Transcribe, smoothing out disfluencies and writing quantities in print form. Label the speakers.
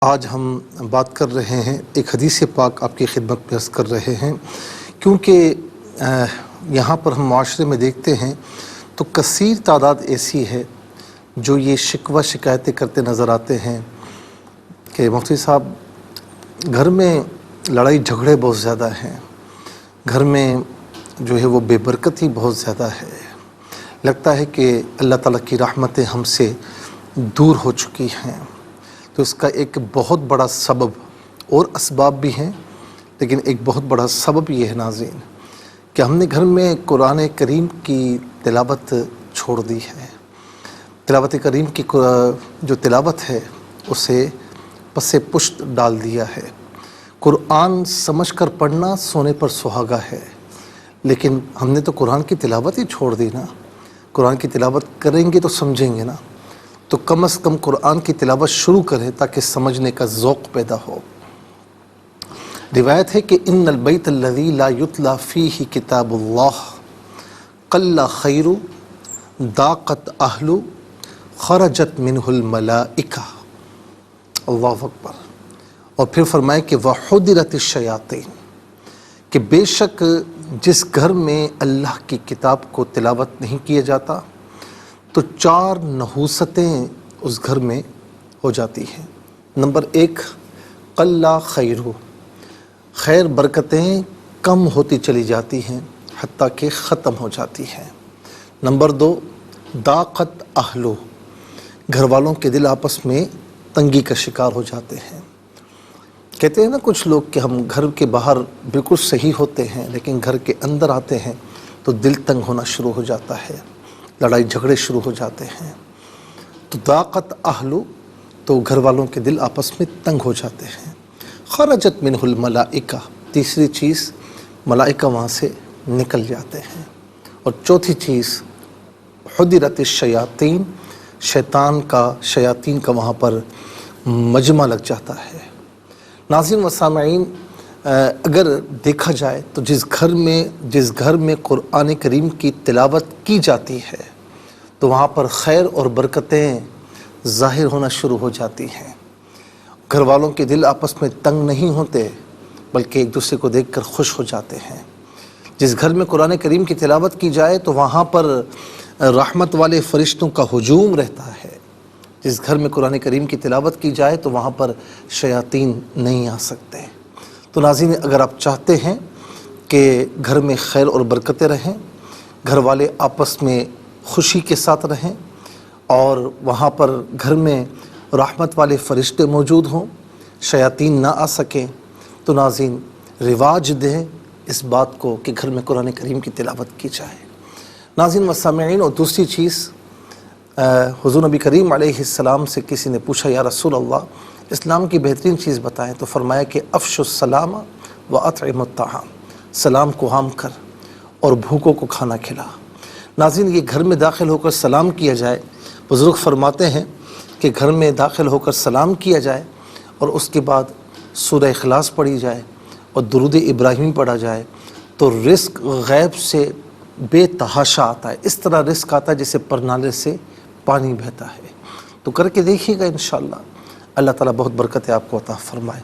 Speaker 1: آج ہم بات کر رہے ہیں، ایک حدیث پاک آپ کی خدمت میں عرض کر رہے ہیں، کیونکہ یہاں پر ہم معاشرے میں دیکھتے ہیں تو کثیر تعداد ایسی ہے جو یہ شکوہ شکایتیں کرتے نظر آتے ہیں کہ مفتی صاحب گھر میں لڑائی جھگڑے بہت زیادہ ہیں، گھر میں جو ہے وہ بے برکتی بہت زیادہ ہے، لگتا ہے کہ اللہ تعالیٰ کی رحمتیں ہم سے دور ہو چکی ہیں۔ تو اس کا ایک بہت بڑا سبب اور اسباب بھی ہیں، لیکن ایک بہت بڑا سبب یہ ہے ناظرین کہ ہم نے گھر میں قرآن کریم کی تلاوت چھوڑ دی ہے۔ تلاوت کریم کی جو تلاوت ہے اسے پس پشت ڈال دیا ہے۔ قرآن سمجھ کر پڑھنا سونے پر سہاگا ہے، لیکن ہم نے تو قرآن کی تلاوت ہی چھوڑ دی نا۔ قرآن کی تلاوت کریں گے تو سمجھیں گے نا، تو کم از کم قرآن کی تلاوت شروع کریں تاکہ سمجھنے کا ذوق پیدا ہو۔ روایت ہے کہ ان البیت الذی لا یتلی فیہ کتاب اللہ قل خیر ضاقت اہل خرجت منہ الملائکہ۔ اللہ اکبر۔ اور پھر فرمائے کہ وحضرت الشیاطین، کہ بے شک جس گھر میں اللہ کی کتاب کو تلاوت نہیں کیا جاتا تو 4 نحوستیں اس گھر میں ہو جاتی ہیں۔ نمبر 1، قل خیر، خیر برکتیں کم ہوتی چلی جاتی ہیں حتیٰ کہ ختم ہو جاتی ہیں۔ نمبر 2، ضاقت اہل، گھر والوں کے دل آپس میں تنگی کا شکار ہو جاتے ہیں۔ کہتے ہیں نا کچھ لوگ کہ ہم گھر کے باہر بالکل صحیح ہوتے ہیں لیکن گھر کے اندر آتے ہیں تو دل تنگ ہونا شروع ہو جاتا ہے، لڑائی جھگڑے شروع ہو جاتے ہیں۔ تو ضاقت اہل، تو گھر والوں کے دل آپس میں تنگ ہو جاتے ہیں۔ خرجت منہ الملائکہ، تیسری چیز ملائکہ وہاں سے نکل جاتے ہیں۔ اور چوتھی چیز حضرت الشیاطین، شیاطین کا وہاں پر مجمع لگ جاتا ہے۔ ناظرین و سامعین، اگر دیکھا جائے تو جس گھر میں قرآن کریم کی تلاوت کی جاتی ہے تو وہاں پر خیر اور برکتیں ظاہر ہونا شروع ہو جاتی ہیں۔ گھر والوں کے دل آپس میں تنگ نہیں ہوتے بلکہ ایک دوسرے کو دیکھ کر خوش ہو جاتے ہیں۔ جس گھر میں قرآن کریم کی تلاوت کی جائے تو وہاں پر رحمت والے فرشتوں کا ہجوم رہتا ہے۔ جس گھر میں قرآن کریم کی تلاوت کی جائے تو وہاں پر شیاطین نہیں آ سکتے۔ تو ناظرین، اگر آپ چاہتے ہیں کہ گھر میں خیر اور برکتیں رہیں، گھر والے آپس میں خوشی کے ساتھ رہیں اور وہاں پر گھر میں رحمت والے فرشتے موجود ہوں، شیاطین نہ آ سکیں، تو ناظرین رواج دیں اس بات کو کہ گھر میں قرآن کریم کی تلاوت کی جائے۔ ناظرین و سامعین، اور دوسری چیز، حضور نبی کریم علیہ السلام سے کسی نے پوچھا یا رسول اللہ اسلام کی بہترین چیز بتائیں، تو فرمایا کہ افش السلام و اطعم الطعام، سلام کو عام کر اور بھوکوں کو کھانا کھلا۔ ناظرین، یہ گھر میں داخل ہو کر سلام کیا جائے، بزرگ فرماتے ہیں کہ گھر میں داخل ہو کر سلام کیا جائے اور اس کے بعد سورہ اخلاص پڑھی جائے اور درود ابراہیمی پڑھا جائے تو رزق غیب سے بے تحاشا آتا ہے۔ اس طرح رزق آتا ہے جیسے پرنالے سے پانی بہتا ہے۔ تو کر کے دیکھیے گا انشاءاللہ، اللہ تعالیٰ بہت برکتیں آپ کو عطا فرمائے۔